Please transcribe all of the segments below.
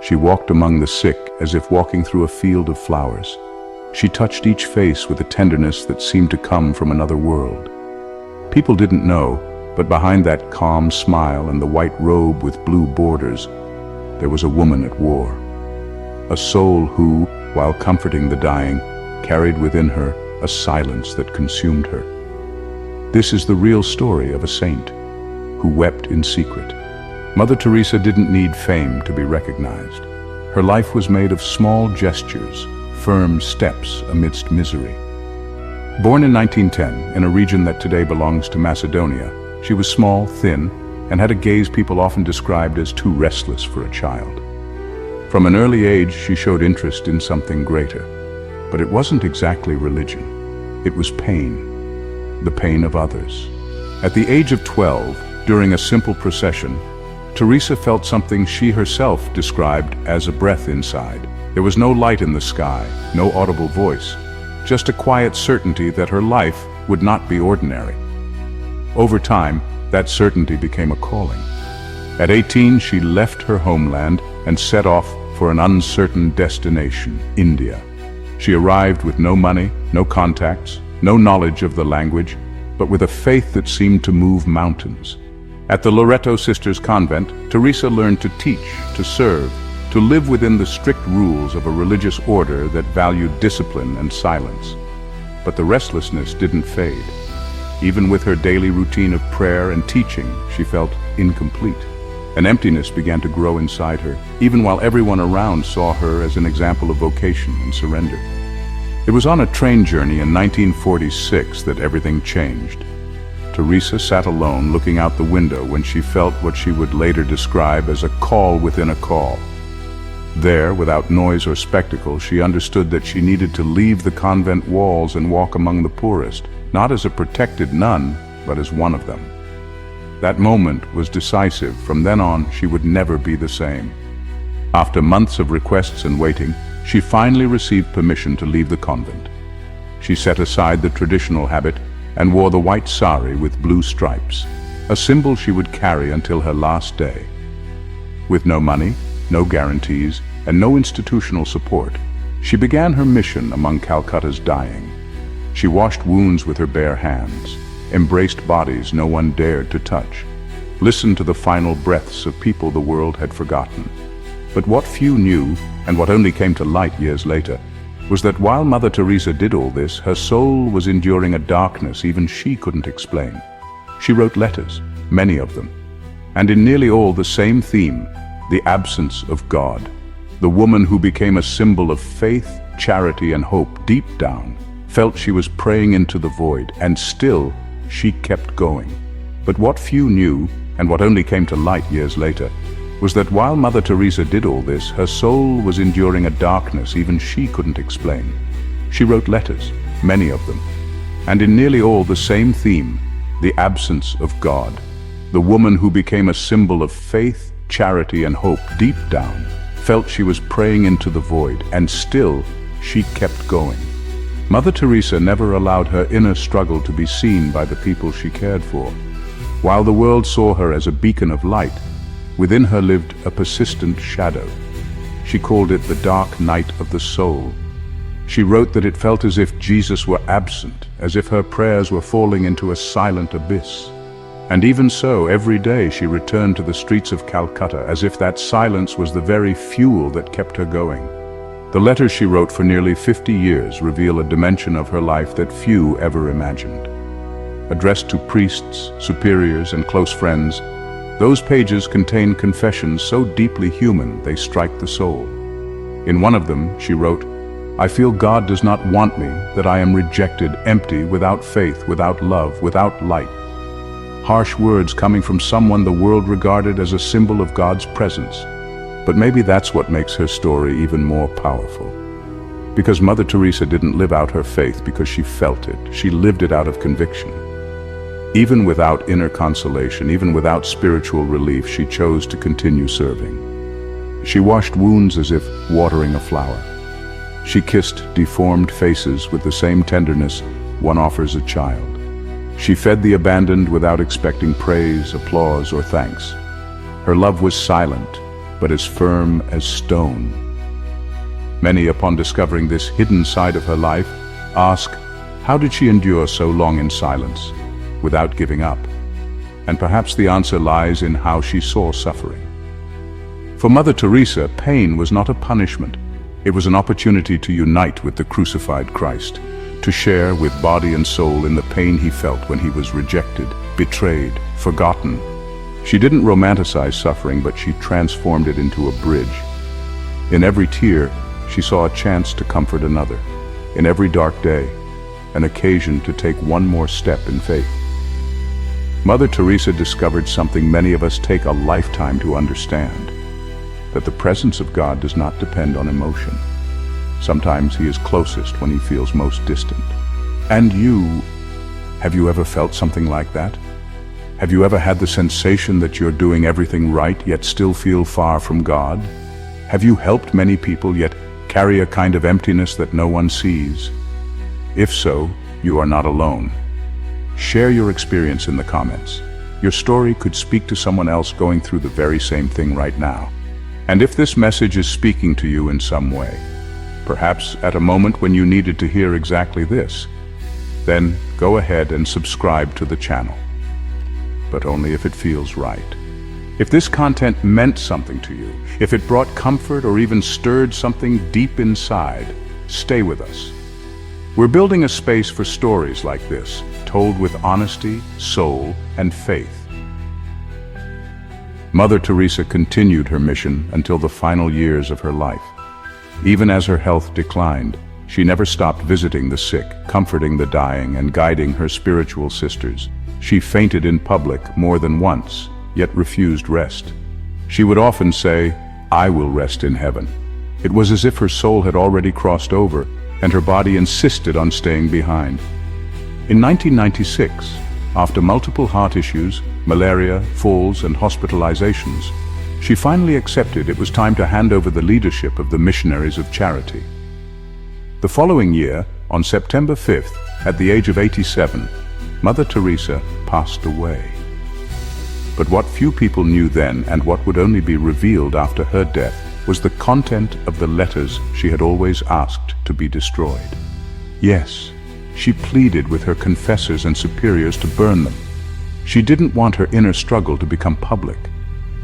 She walked among the sick as if walking through a field of flowers. She touched each face with a tenderness that seemed to come from another world. People didn't know, but behind that calm smile and the white robe with blue borders, there was a woman at war. A soul who, while comforting the dying, carried within her a silence that consumed her. This is the real story of a saint who wept in secret. Mother Teresa didn't need fame to be recognized. Her life was made of small gestures, firm steps amidst misery. Born in 1910 in a region that today belongs to Macedonia, she was small, thin, and had a gaze people often described as too restless for a child. From an early age, she showed interest in something greater. But it wasn't exactly religion. It was pain, the pain of others. At the age of 12, during a simple procession, Teresa felt something she herself described as a breath inside. There was no light in the sky, no audible voice, just a quiet certainty that her life would not be ordinary. Over time, that certainty became a calling. At 18, she left her homeland and set off for an uncertain destination, India. She arrived with no money, no contacts, no knowledge of the language, but with a faith that seemed to move mountains. At the Loreto Sisters Convent, Teresa learned to teach, to serve, to live within the strict rules of a religious order that valued discipline and silence. But the restlessness didn't fade. Even with her daily routine of prayer and teaching, she felt incomplete. An emptiness began to grow inside her, even while everyone around saw her as an example of vocation and surrender. It was on a train journey in 1946 that everything changed. Teresa sat alone looking out the window when she felt what she would later describe as a call within a call. There, without noise or spectacle, she understood that she needed to leave the convent walls and walk among the poorest, not as a protected nun, but as one of them. That moment was decisive. From then on, she would never be the same. After months of requests and waiting, she finally received permission to leave the convent. She set aside the traditional habit and wore the white sari with blue stripes, a symbol she would carry until her last day. With no money, no guarantees, and no institutional support, she began her mission among Calcutta's dying. She washed wounds with her bare hands, embraced bodies no one dared to touch, listened to the final breaths of people the world had forgotten. But what few knew, and what only came to light years later, was that while Mother Teresa did all this, her soul was enduring a darkness even she couldn't explain. She wrote letters, many of them, and in nearly all the same theme, the absence of God. The woman who became a symbol of faith, charity, and hope deep down felt she was praying into the void, and still she kept going. But what few knew, and what only came to light years later, was that while Mother Teresa did all this, her soul was enduring a darkness even she couldn't explain. She wrote letters, many of them, and in nearly all the same theme, the absence of God. The woman who became a symbol of faith, charity, and hope deep down felt she was praying into the void, and still she kept going. Mother Teresa never allowed her inner struggle to be seen by the people she cared for. While the world saw her as a beacon of light, within her lived a persistent shadow. She called it the dark night of the soul. She wrote that it felt as if Jesus were absent, as if her prayers were falling into a silent abyss. And even so, every day she returned to the streets of Calcutta, as if that silence was the very fuel that kept her going. The letters she wrote for nearly 50 years reveal a dimension of her life that few ever imagined. Addressed to priests, superiors, and close friends, those pages contain confessions so deeply human they strike the soul. In one of them, she wrote, "I feel God does not want me, that I am rejected, empty, without faith, without love, without light." Harsh words coming from someone the world regarded as a symbol of God's presence. But maybe that's what makes her story even more powerful. Because Mother Teresa didn't live out her faith because she felt it, she lived it out of conviction. Even without inner consolation, even without spiritual relief, she chose to continue serving. She washed wounds as if watering a flower. She kissed deformed faces with the same tenderness one offers a child. She fed the abandoned without expecting praise, applause, or thanks. Her love was silent, but as firm as stone. Many, upon discovering this hidden side of her life, ask, how did she endure so long in silence, without giving up? And perhaps the answer lies in how she saw suffering. For Mother Teresa, pain was not a punishment. It was an opportunity to unite with the crucified Christ, to share with body and soul in the pain he felt when he was rejected, betrayed, forgotten. She didn't romanticize suffering, but she transformed it into a bridge. In every tear, she saw a chance to comfort another. In every dark day, an occasion to take one more step in faith. Mother Teresa discovered something many of us take a lifetime to understand, that the presence of God does not depend on emotion. Sometimes he is closest when he feels most distant. And have you ever felt something like that? Have you ever had the sensation that you're doing everything right, yet still feel far from God? Have you helped many people, yet carry a kind of emptiness that no one sees? If so, you are not alone. Share your experience in the comments. Your story could speak to someone else going through the very same thing right now. And if this message is speaking to you in some way, perhaps at a moment when you needed to hear exactly this, then go ahead and subscribe to the channel. But only if it feels right. If this content meant something to you, if it brought comfort or even stirred something deep inside, stay with us. We're building a space for stories like this, told with honesty, soul, and faith. Mother Teresa continued her mission until the final years of her life. Even as her health declined, she never stopped visiting the sick, comforting the dying, and guiding her spiritual sisters. She fainted in public more than once, yet refused rest. She would often say, "I will rest in heaven." It was as if her soul had already crossed over, and her body insisted on staying behind. In 1996, after multiple heart issues, malaria, falls, and hospitalizations, she finally accepted it was time to hand over the leadership of the Missionaries of Charity. The following year, on September 5th, at the age of 87, Mother Teresa passed away. But what few people knew then, and what would only be revealed after her death, was the content of the letters she had always asked to be destroyed. Yes, she pleaded with her confessors and superiors to burn them. She didn't want her inner struggle to become public.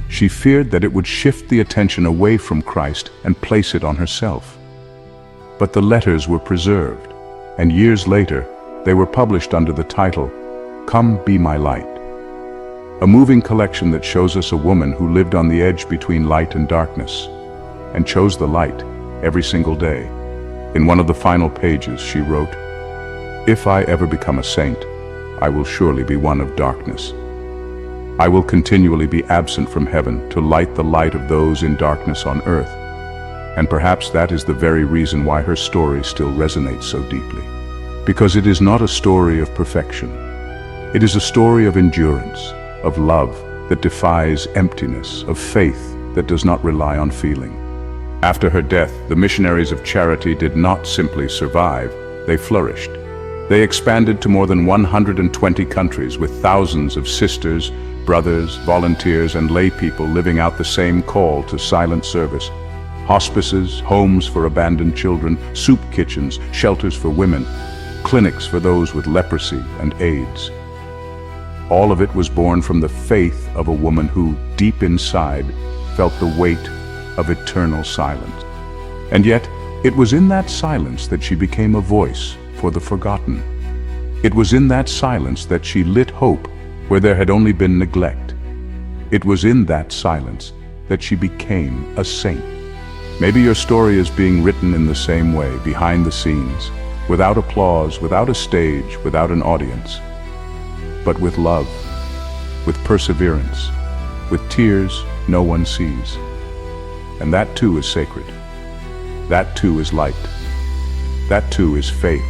She feared that it would shift the attention away from Christ and place it on herself. But the letters were preserved, and years later, they were published under the title, "Come Be My Light," a moving collection that shows us a woman who lived on the edge between light and darkness, and chose the light every single day. In one of the final pages, she wrote, "If I ever become a saint, I will surely be one of darkness. I will continually be absent from heaven to light the light of those in darkness on earth." And perhaps that is the very reason why her story still resonates so deeply. Because it is not a story of perfection. It is a story of endurance, of love that defies emptiness, of faith that does not rely on feeling. After her death, the Missionaries of Charity did not simply survive, they flourished. They expanded to more than 120 countries with thousands of sisters, brothers, volunteers, and lay people living out the same call to silent service. Hospices, homes for abandoned children, soup kitchens, shelters for women, clinics for those with leprosy and AIDS. All of it was born from the faith of a woman who, deep inside, felt the weight of eternal silence. And yet, it was in that silence that she became a voice for the forgotten. It was in that silence that she lit hope where there had only been neglect. It was in that silence that she became a saint. Maybe your story is being written in the same way, behind the scenes, without applause, without a stage, without an audience, but with love, with perseverance, with tears no one sees. And that too is sacred. That too is light. That too is faith.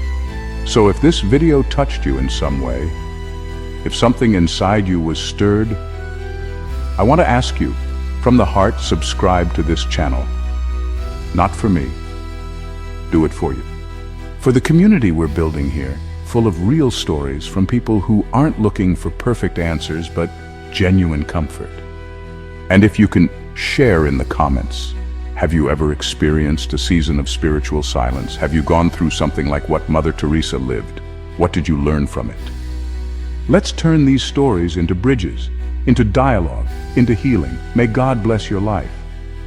So if this video touched you in some way, if something inside you was stirred, I want to ask you, from the heart, subscribe to this channel. Not for me. Do it for you. For the community we're building here, full of real stories from people who aren't looking for perfect answers, but genuine comfort. And if you can Share in the comments. Have you ever experienced a season of spiritual silence? Have you gone through something like what Mother Teresa lived? What did you learn from it? Let's turn these stories into bridges, into dialogue, into healing. May God bless your life.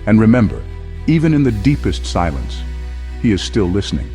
And remember, even in the deepest silence, He is still listening.